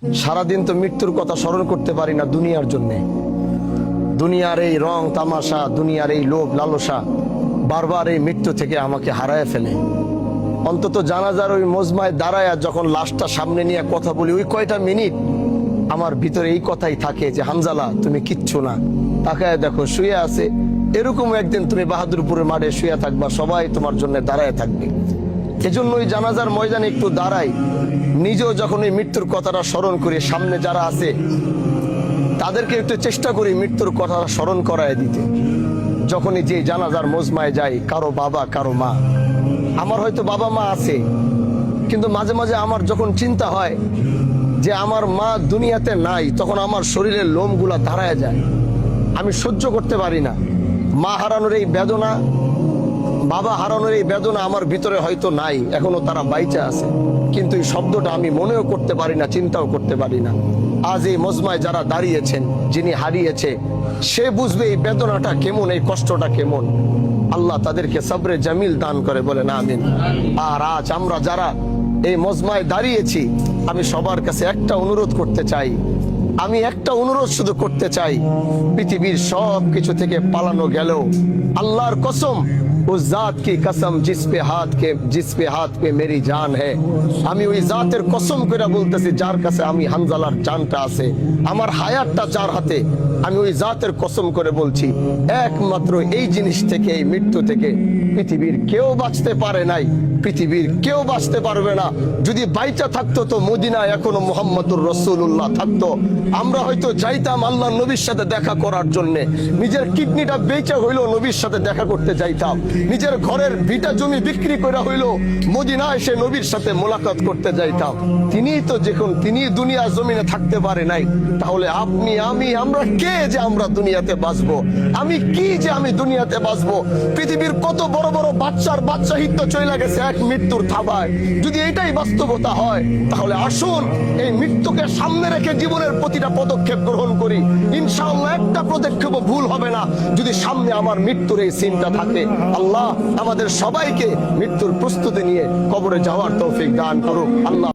সারাদিন তো মৃত্যুর কথা স্মরণ করতে পারি না দুনিয়ার জন্যে। দুনিয়ার এই রং তামাশা, দুনিয়ার এই লোভ লালসা বারবার এই মৃত্যু থেকে আমাকে হারায় ফেলে। অন্তত জানাজার ওই মজমায় দাঁড়ায় যখন লাশটা সামনে নিয়ে কথা বলি, ওই কয়টা মিনিট আমার ভিতরে এই কথাই থাকে যে হানজালা তুমি কিচ্ছু না, তাকায় দেখো শুয়ে আছে। এরকম একদিন তুমি বাহাদুরপুরের মাঠে শুয়ে থাকবা, সবাই তোমার জন্য দাঁড়ায় থাকবে। এজন্য ওই জানাজার ময়দানে একটু দাঁড়াই, নিজেও যখন এই মৃত্যুর কথাটা স্মরণ করি, সামনে যারা আছে তাদেরকে একটু চেষ্টা করি মৃত্যুর কথাটা স্মরণ করায় দিতে। যখনই যে জানাজার মজমায় যাই, কারো বাবা কারো মা, আমার হয়তো বাবা মা আছে, কিন্তু মাঝে মাঝে আমার যখন চিন্তা হয় যে আমার মা দুনিয়াতে নাই, তখন আমার শরীরের লোমগুলা দাঁড়ায় যায়। আমি সহ্য করতে পারি না। মা হারানোর এই বেদনা, বাবা হারানোর এই বেদনা আমার ভিতরে হয়তো নাই, এখনো তারা বাইচা আছে, কিন্তু এই শব্দটা আমি মনেও করতে পারি না, চিন্তাও করতে পারি না। আজ এই মজমায় যারা দাঁড়িয়েছেন, যিনি হারিয়েছে সে বুঝবে এই বেদনাটা কেমন, এই কষ্টটা কেমন। আল্লাহ তাদেরকে সবরে জামিল দান করে, বলে না আমিন। আর আজ আমরা যারা এই মজমায় দাঁড়িয়েছি, আমি সবার কাছে একটা অনুরোধ করতে চাই, আমি একটা অনুরোধ শুধু করতে চাই। পৃথিবীর সব কিছু থেকে পালানো গেলেও আল্লাহর কসম, उस जात की कसम जिस पे हाथ पे मेरी जान है, আমি ওই জাতের কসম করে বলতেছি যার কাছে আমি হানজালার জানটা আছে, আমার হায়াতটা যার হাতে, আমি ওই জাতের কসম করে বলছি, একমাত্র এই জিনিস থেকে, এই মৃত্যু থেকে পৃথিবীর কেউ বাঁচতে পারে নাই, পৃথিবীর কেউ বাঁচতে পারবে না। যদি বাইচা থাকতো তো মদিনায় এখনো মুহাম্মদুর রাসূলুল্লাহ থাকতো, আমরা হয়তো যাইতাম আল্লাহ নবীর সাথে দেখা করার জন্য। নিজের কিডনিটা বেচা হইলো নবীর সাথে দেখা করতে যাইতাম, নিজের ঘরের ভিটা জমি বিক্রি করে হইলো মদিনায় সে নবীর সাথে মোলাকাত করতে যাইতাম। তিনি দুনিয়া জমিনে থাকতে পারে নাই, তাহলে আপনি আমরা কে যে আমরা দুনিয়াতে বাঁচবো? আমি কি যে আমি দুনিয়াতে বাঁচবো? পৃথিবীর কত বড় বড় বাচ্চা হিত চলে গেছে এক মৃত্যুর থাবায়। যদি এটাই বাস্তবতা হয়, তাহলে আসুন এই মৃত্যুকে সামনে রেখে জীবনের প্রতিটা পদক্ষেপ গ্রহণ করি। ইনশাআল্লাহ একটা পদক্ষেপ ভুল হবে না যদি সামনে আমার মৃত্যুর এই চিন্তা থাকে। আল্লাহ আমাদের সবাইকে মৃত্যুর প্রস্তুতি নিয়ে কবরে যাওয়ার তৌফিক দান করুক। আল্লাহ